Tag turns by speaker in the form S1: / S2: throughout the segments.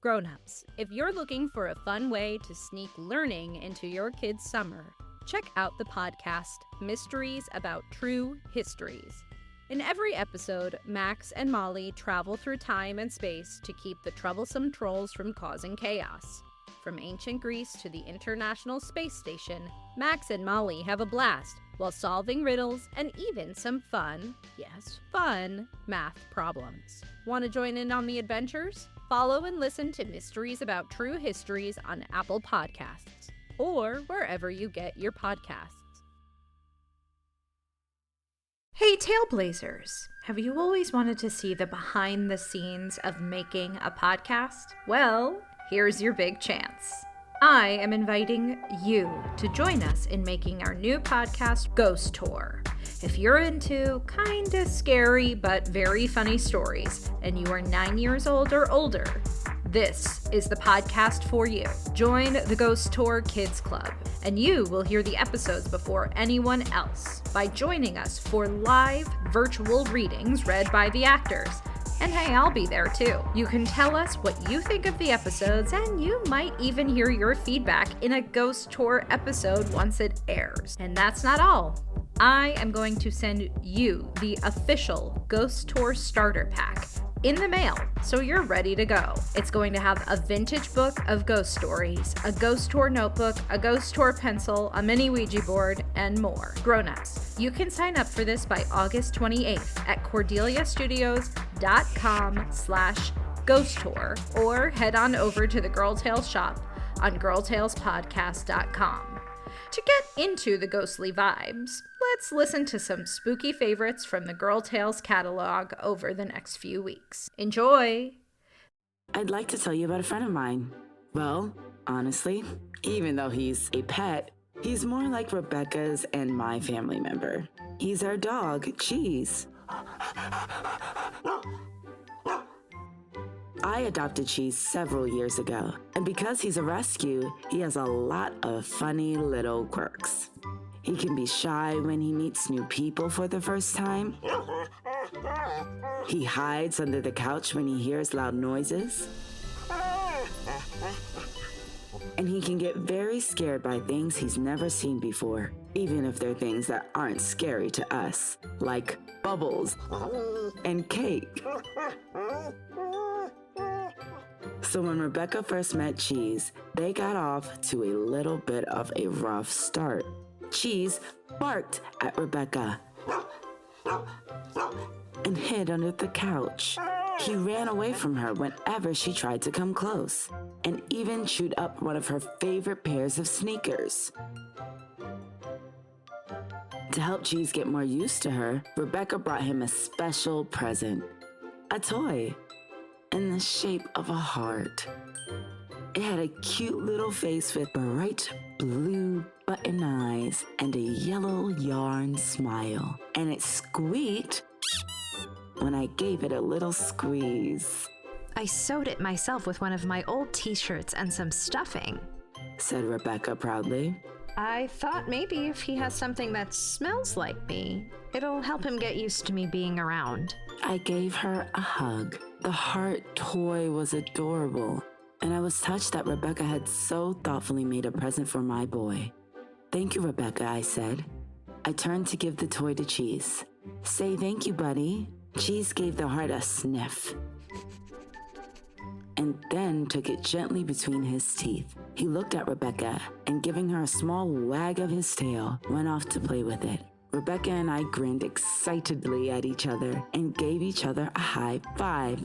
S1: Grownups, if you're looking for a fun way to sneak learning into your kids' summer, check out the podcast Mysteries About True Histories. In every episode, Max and Molly travel through time and space to keep the troublesome trolls from causing chaos. From ancient Greece to the International Space Station, Max and Molly have a blast while solving riddles and even some fun, yes, fun, math problems. Want to join in on the adventures? Follow and listen to Mysteries About True Histories on Apple Podcasts or wherever you get your podcasts.
S2: Hey Tailblazers! Have you always wanted to see the behind the scenes of making a podcast? Well, here's your big chance. I am inviting you to join us in making our new podcast, Ghost Tour. If you're into kinda scary but very funny stories and you are 9 years old or older, this is the podcast for you. Join the Ghost Tour Kids Club, and you will hear the episodes before anyone else by joining us for live virtual readings read by the actors. And hey, I'll be there too. You can tell us what you think of the episodes, and you might even hear your feedback in a Ghost Tour episode once it airs. And that's not all. I am going to send you the official Ghost Tour starter pack in the mail, so you're ready to go. It's going to have a vintage book of ghost stories, a Ghost Tour notebook, a Ghost Tour pencil, a mini Ouija board, and more. Grownups, you can sign up for this by August 28th at cordeliastudios.com/ghost tour or head on over to the Girl Tales shop on girltalespodcast.com. To get into the ghostly vibes, let's listen to some spooky favorites from the Girl Tales catalog over the next few weeks. Enjoy!
S3: I'd like to tell you about a friend of mine. Well, honestly, even though he's a pet, he's more like Rebecca's and my family member. He's our dog, Cheese. I adopted Cheese several years ago, and because he's a rescue, he has a lot of funny little quirks. He can be shy when he meets new people for the first time. He hides under the couch when he hears loud noises. And he can get very scared by things he's never seen before, even if they're things that aren't scary to us, like bubbles and cake. So when Rebecca first met Cheese, they got off to a little bit of a rough start. Cheese barked at Rebecca and hid under the couch. He ran away from her whenever she tried to come close, and even chewed up one of her favorite pairs of sneakers. To help Cheese get more used to her, Rebecca brought him a special present, a toy in the shape of a heart. It had a cute little face with bright blue button eyes and a yellow yarn smile. And it squeaked when I gave it a little squeeze.
S4: I sewed it myself with one of my old t-shirts and some stuffing,
S3: said Rebecca proudly.
S4: I thought maybe if he has something that smells like me, it'll help him get used to me being around.
S3: I gave her a hug. The heart toy was adorable, and I was touched that Rebecca had so thoughtfully made a present for my boy. Thank you, Rebecca, I said. I turned to give the toy to Cheese. Say thank you, buddy. Cheese gave the heart a sniff and then took it gently between his teeth. He looked at Rebecca and, giving her a small wag of his tail, went off to play with it. Rebecca and I grinned excitedly at each other and gave each other a high five.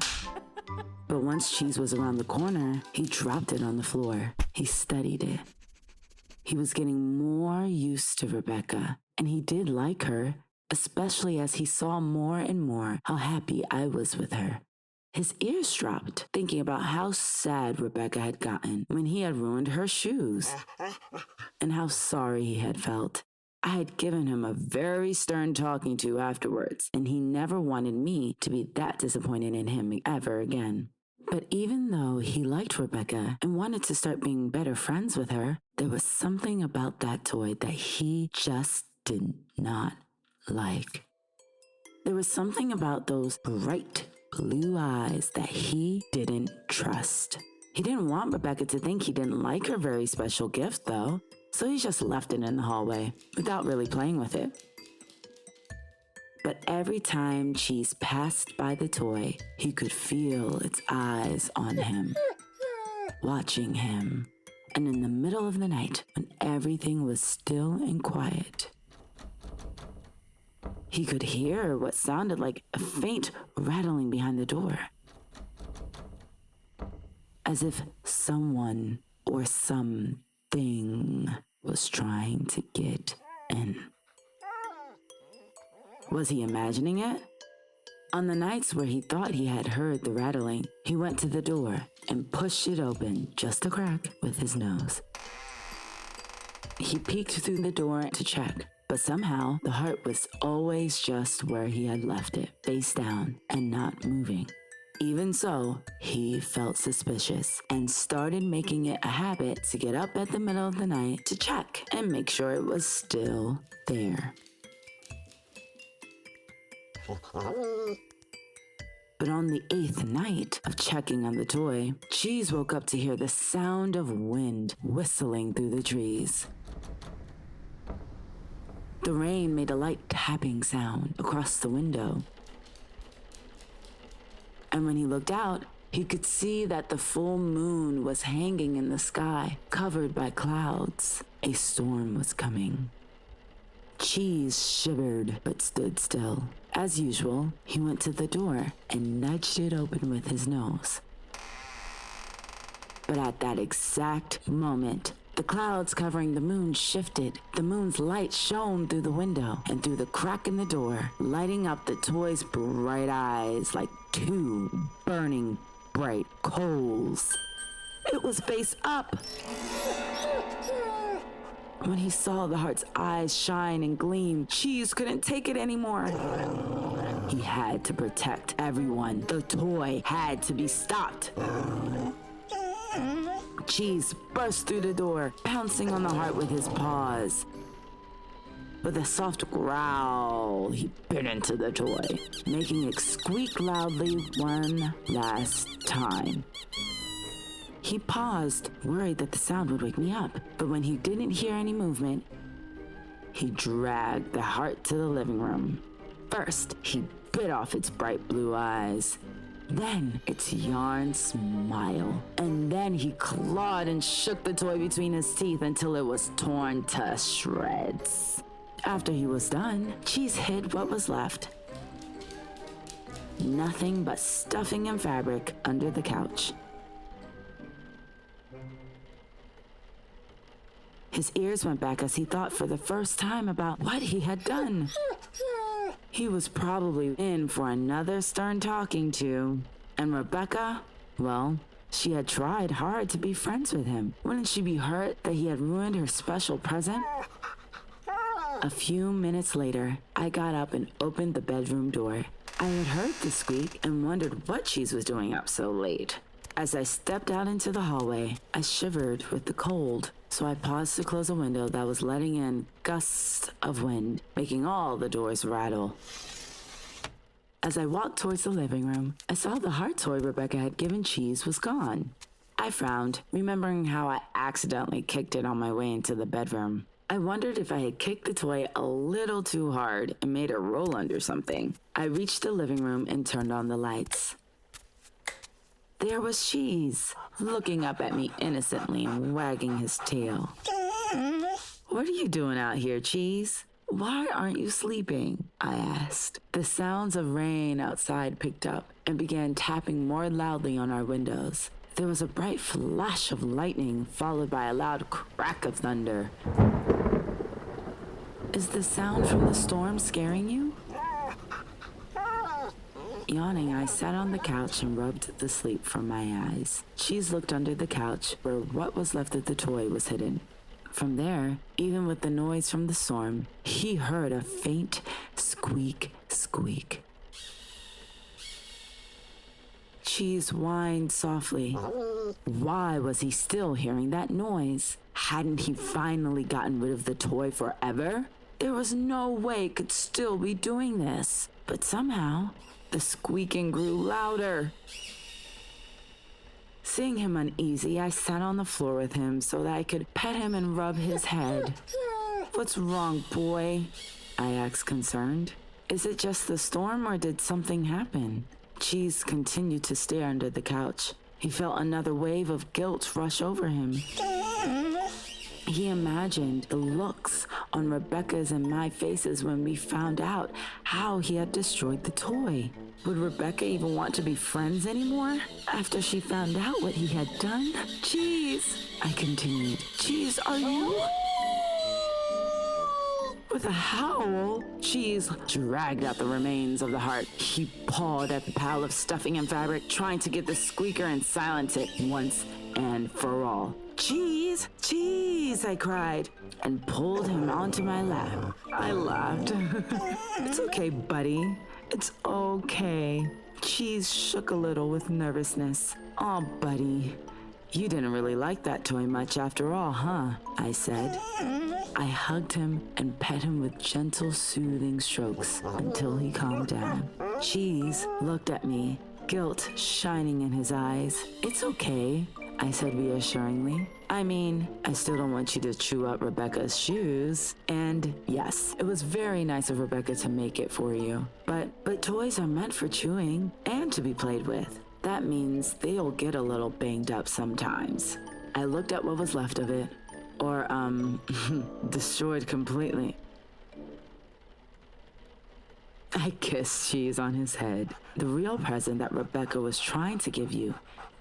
S3: But once Cheese was around the corner, he dropped it on the floor. He studied it. He was getting more used to Rebecca, and he did like her, especially as he saw more and more how happy I was with her. His ears dropped, thinking about how sad Rebecca had gotten when he had ruined her shoes, and how sorry he had felt. I had given him a very stern talking to afterwards, and he never wanted me to be that disappointed in him ever again. But even though he liked Rebecca and wanted to start being better friends with her, there was something about that toy that he just did not like. There was something about those bright blue eyes that he didn't trust. He didn't want Rebecca to think he didn't like her very special gift, though, so he just left it in the hallway without really playing with it. But every time Cheese passed by the toy, he could feel its eyes on him, watching him. And in the middle of the night, when everything was still and quiet, he could hear what sounded like a faint rattling behind the door, as if someone or something was trying to get in. Was he imagining it? On the nights where he thought he had heard the rattling, he went to the door and pushed it open just a crack with his nose. He peeked through the door to check, but somehow the heart was always just where he had left it, face down and not moving. Even so, he felt suspicious and started making it a habit to get up at the middle of the night to check and make sure it was still there. But on the 8th night of checking on the toy, Cheese woke up to hear the sound of wind whistling through the trees. The rain made a light tapping sound across the window. And when he looked out, he could see that the full moon was hanging in the sky, covered by clouds. A storm was coming. Cheese shivered but stood still. As usual, he went to the door and nudged it open with his nose. But at that exact moment, the clouds covering the moon shifted. The moon's light shone through the window and through the crack in the door, lighting up the toy's bright eyes like two burning bright coals. It was face up. When he saw the heart's eyes shine and gleam, Cheese couldn't take it anymore. He had to protect everyone. The toy had to be stopped. Cheese burst through the door, pouncing on the heart with his paws. With a soft growl, he bit into the toy, making it squeak loudly one last time. He paused, worried that the sound would wake me up, but when he didn't hear any movement, he dragged the heart to the living room. First, he bit off its bright blue eyes, then its yarn smile, and then he clawed and shook the toy between his teeth until it was torn to shreds. After he was done, Cheese hid what was left. Nothing but stuffing and fabric under the couch. His ears went back as he thought for the first time about what he had done. He was probably in for another stern talking to. And Rebecca, well, she had tried hard to be friends with him. Wouldn't she be hurt that he had ruined her special present? A few minutes later, I got up and opened the bedroom door. I had heard the squeak and wondered what Cheese was doing up so late. As I stepped out into the hallway, I shivered with the cold, so I paused to close a window that was letting in gusts of wind, making all the doors rattle. As I walked towards the living room, I saw the heart toy Rebecca had given Cheese was gone. I frowned, remembering how I accidentally kicked it on my way into the bedroom. I wondered if I had kicked the toy a little too hard and made it roll under something. I reached the living room and turned on the lights. There was Cheese, looking up at me innocently and wagging his tail. "What are you doing out here, Cheese? Why aren't you sleeping?" I asked. The sounds of rain outside picked up and began tapping more loudly on our windows. There was a bright flash of lightning followed by a loud crack of thunder. "Is the sound from the storm scaring you?" Yawning, I sat on the couch and rubbed the sleep from my eyes. Cheese looked under the couch where what was left of the toy was hidden. From there, even with the noise from the storm, he heard a faint squeak, squeak. Cheese whined softly. Why was he still hearing that noise? Hadn't he finally gotten rid of the toy forever? There was no way it could still be doing this. But somehow, the squeaking grew louder. Seeing him uneasy, I sat on the floor with him so that I could pet him and rub his head. "What's wrong, boy?" I asked, concerned. "Is it just the storm or did something happen?" Cheese continued to stare under the couch. He felt another wave of guilt rush over him. He imagined the looks on Rebecca's and my faces when we found out how he had destroyed the toy. Would Rebecca even want to be friends anymore after she found out what he had done? "Cheese," I continued. "Cheese, are you?" With a howl, Cheese dragged out the remains of the heart. He pawed at the pile of stuffing and fabric, trying to get the squeaker and silence it once and for all. "Cheese! Cheese!" I cried, and pulled him onto my lap. I laughed. "It's okay, buddy. It's okay." Cheese shook a little with nervousness. "Aw, buddy. You didn't really like that toy much after all, huh?" I said. I hugged him and pet him with gentle, soothing strokes until he calmed down. Cheese looked at me, guilt shining in his eyes. "It's okay," I said reassuringly. "I mean, I still don't want you to chew up Rebecca's shoes. And yes, it was very nice of Rebecca to make it for you. But toys are meant for chewing and to be played with. That means they'll get a little banged up sometimes." I looked at what was left of it. Or, destroyed completely. I kissed Cheese on his head. The real present that Rebecca was trying to give you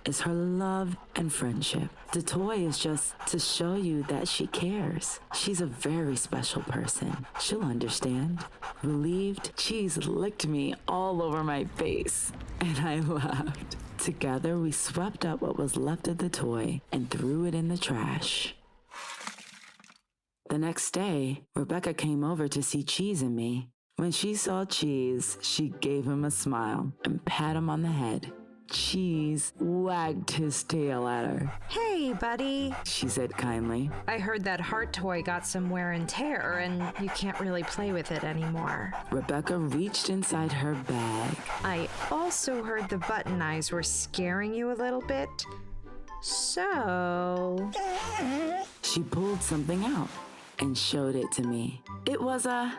S3: is her love and friendship. The toy is just to show you that she cares. She's a very special person. She'll understand. Relieved, Cheese licked me all over my face, and I laughed. Together, we swept up what was left of the toy and threw it in the trash. The next day, Rebecca came over to see Cheese and me. When she saw Cheese, she gave him a smile and pat him on the head. Cheese wagged his tail at her.
S4: "Hey, buddy,"
S3: she said kindly.
S4: "I heard that heart toy got some wear and tear and you can't really play with it anymore."
S3: Rebecca reached inside her bag.
S4: "I also heard the button eyes were scaring you a little bit. So..."
S3: She pulled something out and showed it to me. It was a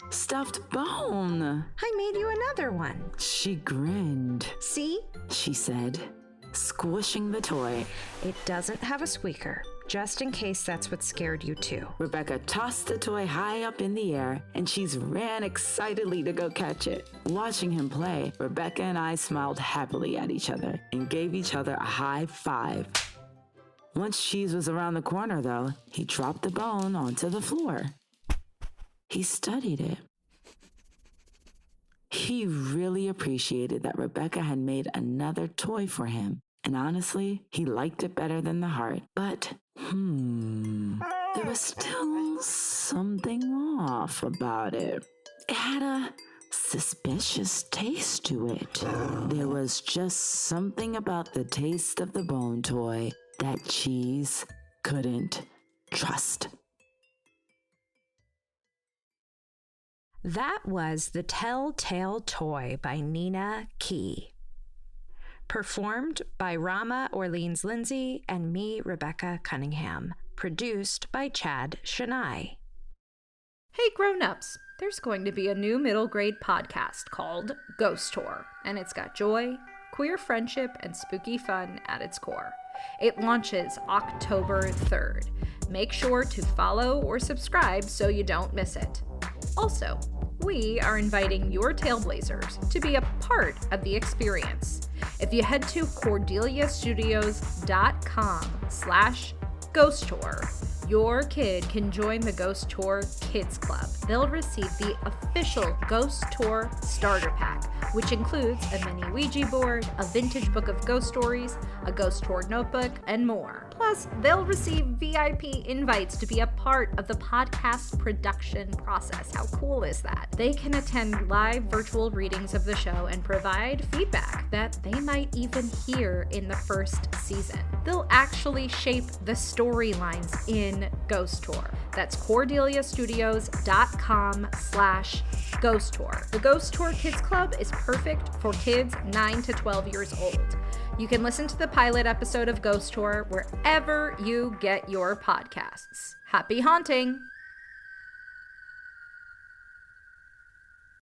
S3: stuffed bone.
S4: "I made you another one."
S3: She grinned.
S4: "See?"
S3: she said, squishing the toy.
S4: "It doesn't have a squeaker, just in case that's what scared you too."
S3: Rebecca tossed the toy high up in the air, and Cheese ran excitedly to go catch it. Watching him play, Rebecca and I smiled happily at each other and gave each other a high five. Once Cheese was around the corner, though, he dropped the bone onto the floor. He studied it. He really appreciated that Rebecca had made another toy for him, and honestly, he liked it better than the heart. But, there was still something off about it. It had a suspicious taste to it. There was just something about the taste of the bone toy that Cheese couldn't trust.
S4: That was The Telltale Toy by Nina Key. Performed by Rama, Orleans-Lindsay, and me, Rebecca Cunningham. Produced by Chad Chenail.
S2: Hey, Grownups! There's going to be a new middle grade podcast called Ghost Tour, and it's got joy, queer friendship, and spooky fun at its core. It launches October 3rd. Make sure to follow or subscribe so you don't miss it. Also, we are inviting your Tailblazers to be a part of the experience. If you head to cordeliastudios.com/ghost tour, your kid can join the Ghost Tour Kids Club. They'll receive the official Ghost Tour starter pack, which includes a mini Ouija board, a vintage book of ghost stories, a Ghost Tour notebook, and more. Plus, they'll receive VIP invites to be a part of the podcast production process. How cool is that? They can attend live virtual readings of the show and provide feedback that they might even hear in the first season. They'll actually shape the storylines in Ghost Tour. That's cordeliastudios.com/ghost tour. The Ghost Tour Kids Club is perfect for kids 9 to 12 years old. You can listen to the pilot episode of Ghost Tour wherever you get your podcasts. Happy haunting!